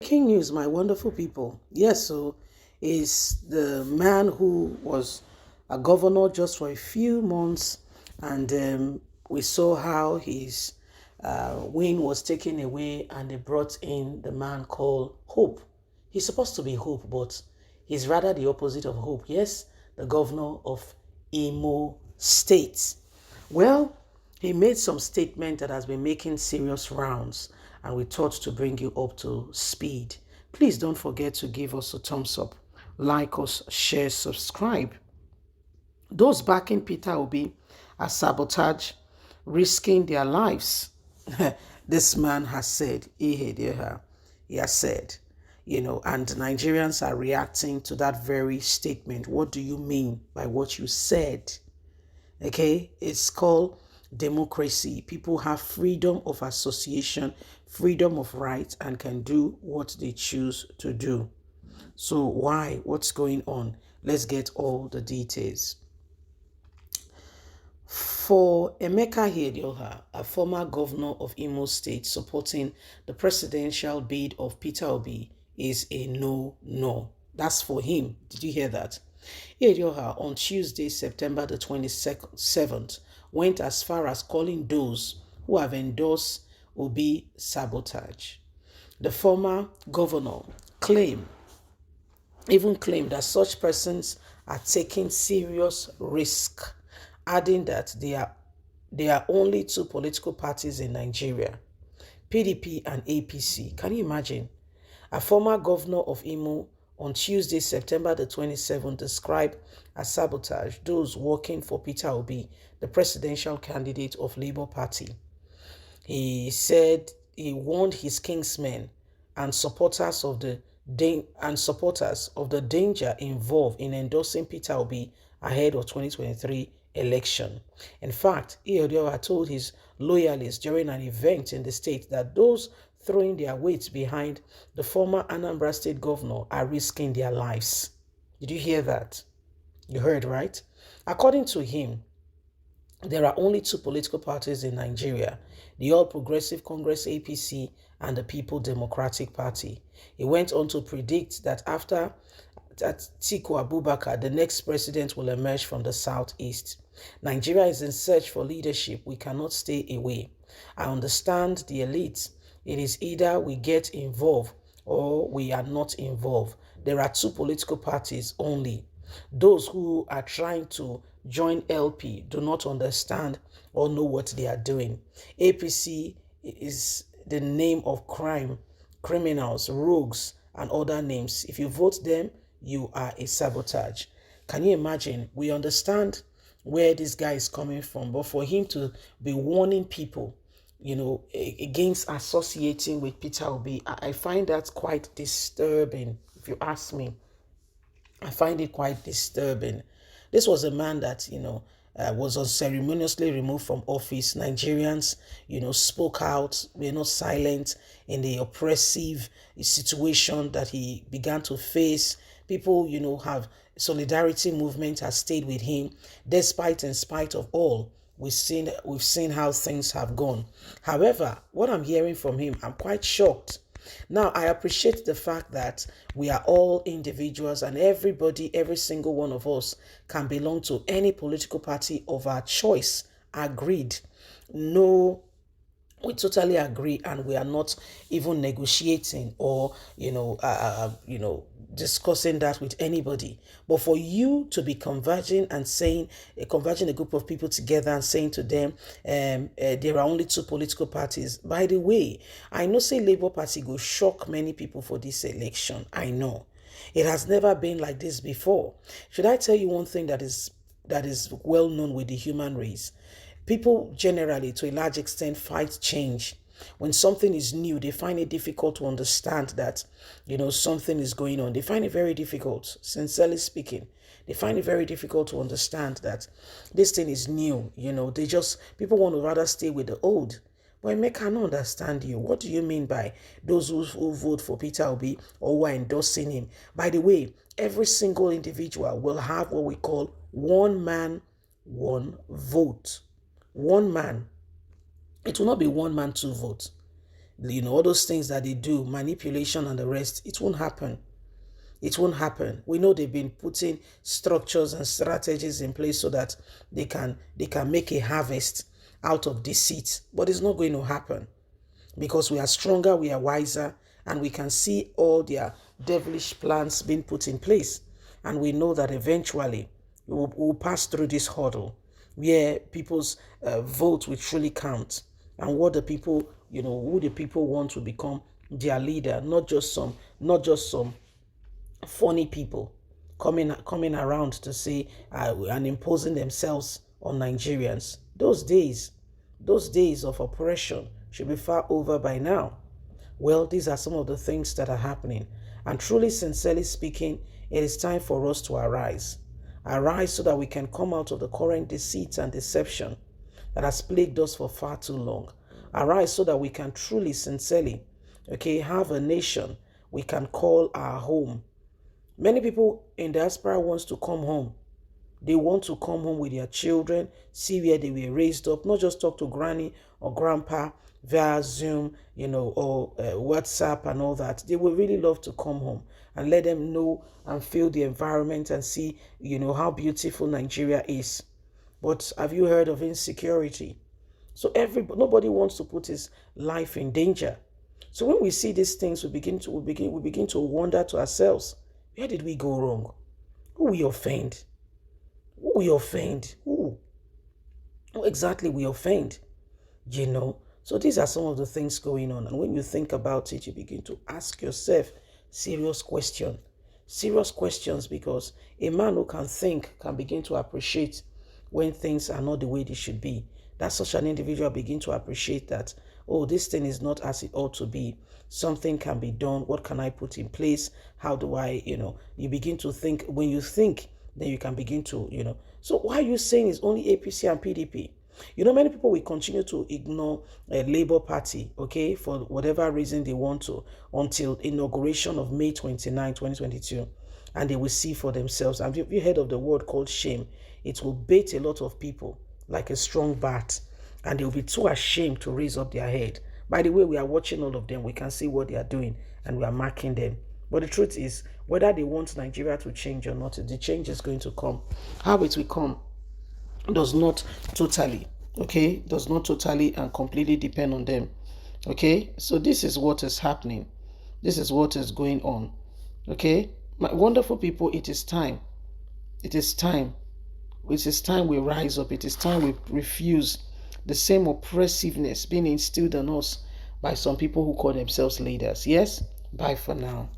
Breaking news, my wonderful people. Yes, so is the man who was a governor just for a few months, and we saw how his win was taken away, and they brought in the man called Hope. He's supposed to be Hope, but he's rather the opposite of Hope. Yes, the governor of Imo State. Well, he made some statement that has been making serious rounds, and we thought to bring you up to speed. Please don't forget to give us a thumbs up, like us, share, subscribe. Those backing Peter Obi are sabotage, risking their lives. This man has said, Ihedioha, he has said, and Nigerians are reacting to that very statement. What do you mean by what you said? Okay, it's called democracy. People have freedom of association, freedom of right, and can do what they choose to do. So why? What's going on? Let's get all the details. For Emeka Ihedioha, a former governor of Imo State, supporting the presidential bid of Peter Obi is a no. That's for him. Did you hear that? Ihedioha on Tuesday, September the 27th, went as far as calling those who have endorsed Obi sabotage. The former governor even claimed that such persons are taking serious risk, adding that there are only two political parties in Nigeria, PDP and APC. Can you imagine? A former governor of Imo on Tuesday, September the 27th, described as sabotage those working for Peter Obi, the presidential candidate of Labour Party. He said he warned his kingsmen and supporters of the danger involved in endorsing Peter Obi ahead of 2023 election. In fact, Ihedioha told his loyalists during an event in the state that those throwing their weight behind the former Anambra State governor are risking their lives. Did you hear that? You heard, right? According to him, there are only two political parties in Nigeria, the All Progressive Congress APC and the People Democratic Party. He went on to predict that after Atiku Abubakar, the next president will emerge from the southeast. Nigeria is in search for leadership. We cannot stay away. I understand the elite. It is either we get involved or we are not involved. There are two political parties only. Those who are trying to join LP do not understand or know what they are doing. APC is the name of crime, criminals, rogues, and other names. If you vote them, you are a sabotage. Can you imagine? We understand where this guy is coming from, but for him to be warning people, against associating with Peter Obi, I find that quite disturbing, if you ask me. I find it quite disturbing. This was a man that, was unceremoniously removed from office. Nigerians, spoke out, were not silent in the oppressive situation that he began to face. People, have solidarity movement has stayed with him, despite in spite of all. We've seen how things have gone. However, what I'm hearing from him, I'm quite shocked. Now, I appreciate the fact that we are all individuals and every single one of us can belong to any political party of our choice. Agreed. No, we totally agree, and we are not even negotiating or discussing that with anybody. But for you to be converging a group of people together and saying to them, there are only two political parties. By the way, I know say Labour Party will shock many people for this election. I know it has never been like this before. Should I tell you one thing that is well known with the human race? People generally, to a large extent, fight change. When something is new, they find it difficult to understand that, something is going on. They find it very difficult, sincerely speaking. They find it very difficult to understand that this thing is new. People want to rather stay with the old. But I cannot understand you. What do you mean by those who vote for Peter Obi or who are endorsing him? By the way, every single individual will have what we call one man, one vote. One man. It will not be one man, two votes. all those things that they do, manipulation and the rest, it won't happen. It won't happen. We know they've been putting structures and strategies in place so that they can make a harvest out of deceit. But it's not going to happen because we are stronger, we are wiser, and we can see all their devilish plans being put in place. And we know that eventually we'll pass through this hurdle where people's vote will truly count, and what the people, who the people want to become their leader, not just some funny people coming around to say and imposing themselves on Nigerians. Those days of oppression should be far over by now. Well, these are some of the things that are happening. And truly, sincerely speaking, it is time for us to arise. Arise so that we can come out of the current deceit and deception that has plagued us for far too long. Arise so that we can truly, sincerely, have a nation we can call our home. Many people in diaspora wants to come home. They want to come home with their children, see where they were raised up, not just talk to granny or grandpa via Zoom, or WhatsApp and all that. They would really love to come home and let them know and feel the environment and see, how beautiful Nigeria is. But have you heard of insecurity? So nobody wants to put his life in danger. So when we see these things, we begin to wonder to ourselves, where did we go wrong? Who we offend? Who exactly we offend? So these are some of the things going on. And when you think about it, you begin to ask yourself serious questions. Serious questions, because a man who can think can begin to appreciate when things are not the way they should be. That such an individual begin to appreciate that, oh, this thing is not as it ought to be. Something can be done. What can I put in place? How do I, you begin to think. When you think, then you can begin to, So why are you saying it's only APC and PDP? Many people will continue to ignore a Labour Party, for whatever reason they want to, until inauguration of May 29, 2022. And they will see for themselves. Have you heard of the word called shame? It will bait a lot of people like a strong bat, and they'll be too ashamed to raise up their head. By the way, we are watching all of them. We can see what they are doing, and we are marking them. But the truth is, whether they want Nigeria to change or not, the change is going to come. How it will come does not totally and completely depend on them. So this is what is happening. This is what is going on. My wonderful people, it is time. It is time we rise up. It is time we refuse the same oppressiveness being instilled on us by some people who call themselves leaders. Yes? Bye for now.